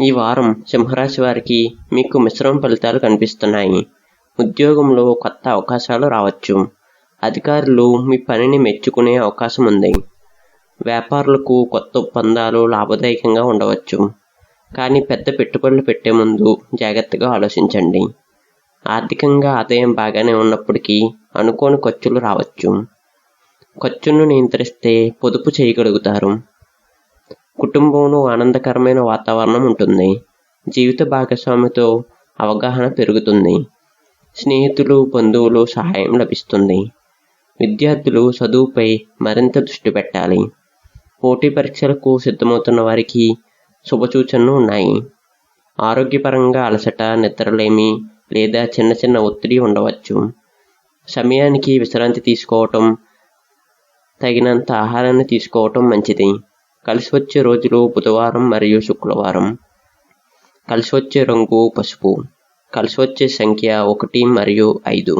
ఈ వారం సింహరాశి వారికి మీకు మిశ్రమ ఫలితాలు కనిపిస్తున్నాయి. ఉద్యోగంలో కొత్త అవకాశాలు రావచ్చు. అధికారులు మీ పనిని మెచ్చుకునే అవకాశం ఉంది. వ్యాపారులకు కొత్త ఒప్పందాలు లాభదాయకంగా ఉండవచ్చు. కానీ పెద్ద పెట్టుబడులు పెట్టే ముందు జాగ్రత్తగా ఆలోచించండి. ఆర్థికంగా ఆదాయం బాగానే ఉన్నప్పటికీ అనుకోని ఖర్చులు రావచ్చు. ఖర్చును నియంత్రిస్తే పొదుపు చేయగలుగుతారు. కుటుంబంలో ఆనందకరమైన వాతావరణం ఉంటుంది. జీవిత భాగస్వామితో అవగాహన పెరుగుతుంది. స్నేహితులు, బంధువులు సహాయం లభిస్తుంది. విద్యార్థులు చదువుపై మరింత దృష్టి పెట్టాలి. పోటీ పరీక్షలకు సిద్ధమవుతున్న వారికి శుభసూచనలు ఉన్నాయి. ఆరోగ్యపరంగా అలసట, నిద్రలేమి లేదా చిన్న చిన్న ఒత్తిడి ఉండవచ్చు. సమయానికి విశ్రాంతి తీసుకోవటం, తగినంత ఆహారాన్ని తీసుకోవటం మంచిది. కలిసి వచ్చే రోజులు బుధవారం మరియు శుక్రవారం. కలిసి వచ్చే రంగు పసుపు. కలిసి వచ్చే సంఖ్య 1 మరియు 5.